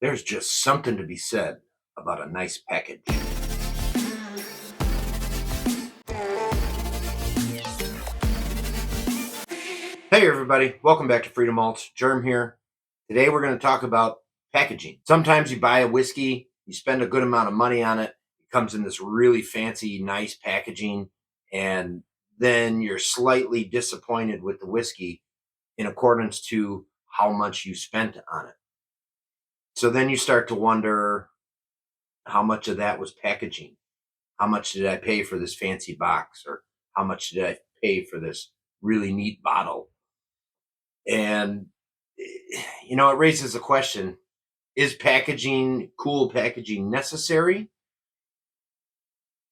There's just something to be said about a nice package. Hey everybody, welcome back to Freedom Malts. Germ here. Today we're going to talk about packaging. Sometimes you buy a whiskey, you spend a good amount of money on it, it comes in this really fancy, nice packaging, and then you're slightly disappointed with the whiskey in accordance to how much you spent on it. So then you start to wonder how much of that was packaging. How much did I pay for this fancy box, or how much did I pay for this really neat bottle? And it raises a question: is cool packaging necessary?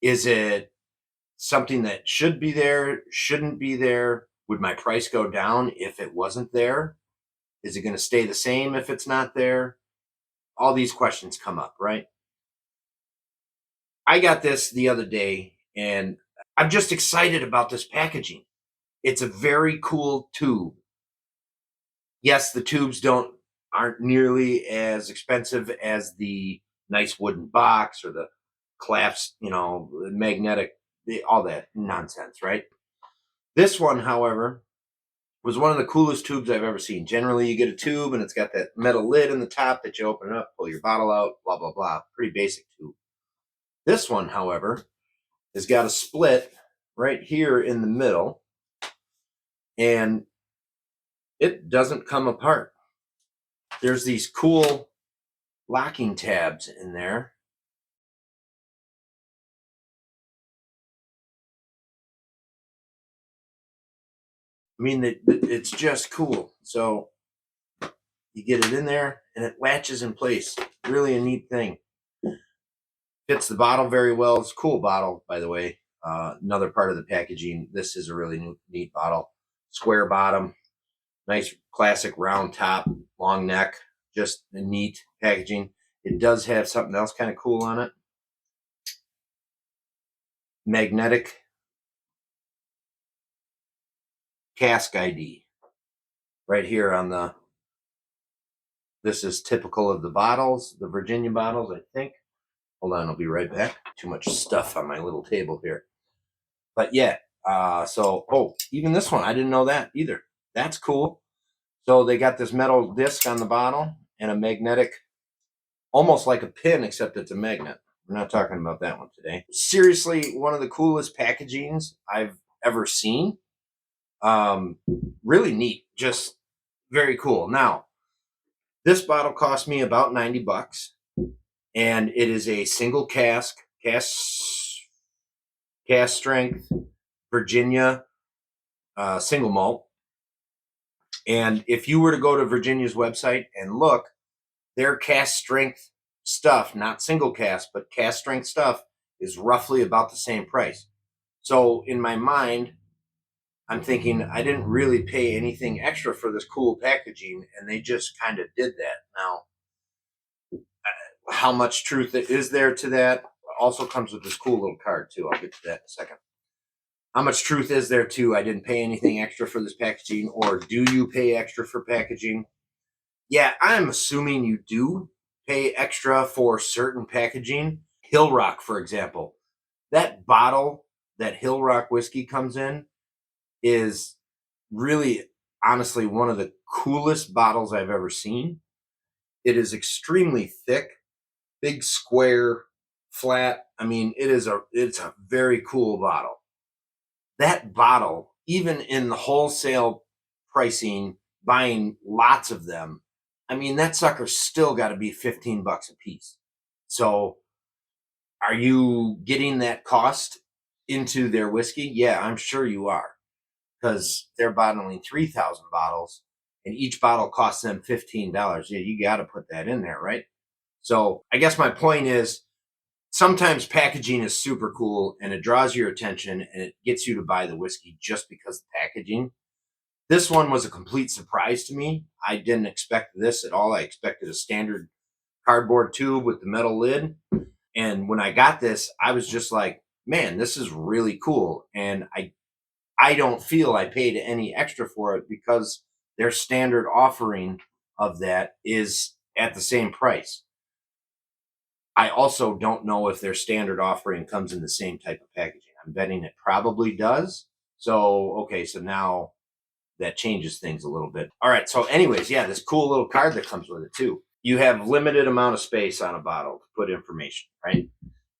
Is it something that should be there, shouldn't be there? Would my price go down if it wasn't there? Is it going to stay the same if it's not there? All these questions come up, right? I got this the other day and I'm just excited about this packaging. It's a very cool tube. Yes, the tubes aren't nearly as expensive as the nice wooden box or the clasps, magnetic, all that nonsense, right? This one, however, was one of the coolest tubes I've ever seen. Generally, you get a tube and it's got that metal lid in the top that you open up, pull your bottle out, blah, blah, blah. Pretty basic tube. This one, however, has got a split right here in the middle, and it doesn't come apart. There's these cool locking tabs in there. I mean, it's just cool. So you get it in there and it latches in place. Really a neat thing. Fits the bottle very well. It's a cool bottle, by the way. Another part of the packaging. This is a really neat bottle. Square bottom, nice classic round top, long neck. Just a neat packaging. It does have something else kind of cool on it. Magnetic cask ID right here on the. This is typical of the bottles, the Virginia bottles, I think. Hold on, I'll be right back. Too much stuff on my little table here. But yeah, even this one, I didn't know that either. That's cool. So they got this metal disc on the bottle and a magnetic, almost like a pin, except it's a magnet. We're not talking about that one today. Seriously, one of the coolest packagings I've ever seen. Really neat, just very cool. Now, this bottle cost me about $90, and it is a single cast strength Virginia single malt. And if you were to go to Virginia's website and look, their cast strength stuff, not single cast, but cast strength stuff, is roughly about the same price. So in my mind, I'm thinking I didn't really pay anything extra for this cool packaging, and they just kind of did that. Now, how much truth is there to that also comes with this cool little card too. I'll get to that in a second. How much truth is there to I didn't pay anything extra for this packaging, or do you pay extra for packaging? Yeah, I'm assuming you do pay extra for certain packaging. Hill Rock, for example, that bottle that Hill Rock whiskey comes in is really, honestly, one of the coolest bottles I've ever seen. It is extremely thick, big square, flat. I mean, it's a very cool bottle. That bottle, even in the wholesale pricing, buying lots of them, I mean, that sucker's still got to be $15 a piece. So are you getting that cost into their whiskey? Yeah, I'm sure you are, because they're bottling 3,000 bottles and each bottle costs them $15. Yeah, you got to put that in there, right? So I guess my point is, sometimes packaging is super cool and it draws your attention and it gets you to buy the whiskey just because of the packaging. This one was a complete surprise to me. I didn't expect this at all. I expected a standard cardboard tube with the metal lid. And when I got this, I was just like, man, this is really cool. And I don't feel I paid any extra for it, because their standard offering of that is at the same price. I also don't know if their standard offering comes in the same type of packaging. I'm betting it probably does. So, okay, so now that changes things a little bit. All right, so anyways, yeah, this cool little card that comes with it too. You have limited amount of space on a bottle to put information, right?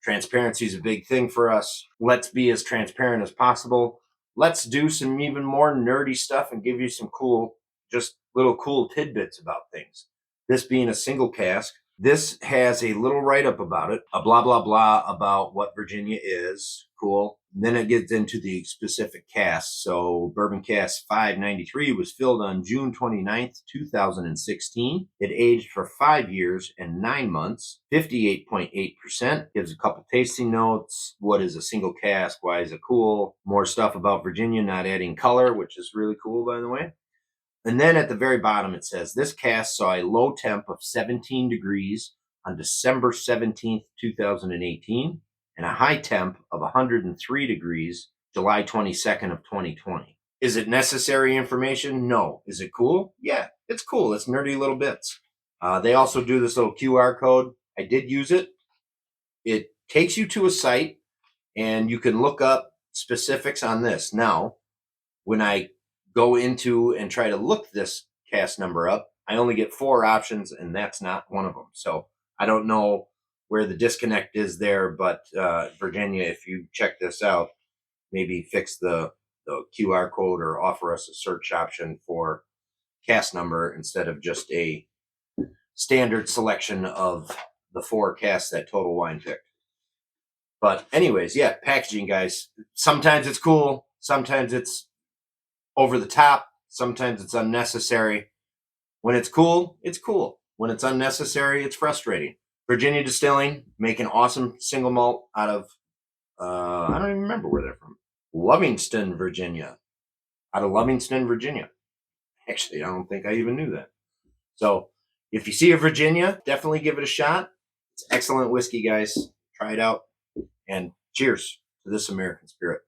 Transparency is a big thing for us. Let's be as transparent as possible. Let's do some even more nerdy stuff and give you some cool, just little cool tidbits about things. This being a single cask, this has a little write-up about it, a blah, blah, blah about what Virginia is. Cool. Then it gets into the specific cask. So Bourbon Cask 593 was filled on June 29th, 2016. It aged for 5 years and 9 months, 58.8%. Gives a couple tasting notes. What is a single cask? Why is it cool? More stuff about Virginia, not adding color, which is really cool, by the way. And then at the very bottom, it says, this cask saw a low temp of 17 degrees on December 17th, 2018, and a high temp of 103 degrees, July 22nd of 2020. Is it necessary information? No. Is it cool? Yeah, it's cool. It's nerdy little bits. They also do this little QR code. I did use it. It takes you to a site, and you can look up specifics on this. Now, when I go into and try to look this cask number up, I only get 4 options, and that's not one of them. So I don't know where the disconnect is there, but Virginia, if you check this out, maybe fix the QR code or offer us a search option for cask number instead of just a standard selection of the 4 casks that Total Wine picked. But anyways, yeah, packaging, guys. Sometimes it's cool. Sometimes it's over the top. Sometimes it's unnecessary. When it's cool, it's cool. When it's unnecessary, it's frustrating. Virginia Distilling, making awesome single malt out of, I don't even remember where they're from. Lovingston, Virginia. Out of Lovingston, Virginia. Actually, I don't think I even knew that. So if you see a Virginia, definitely give it a shot. It's excellent whiskey, guys. Try it out. And cheers to this American spirit.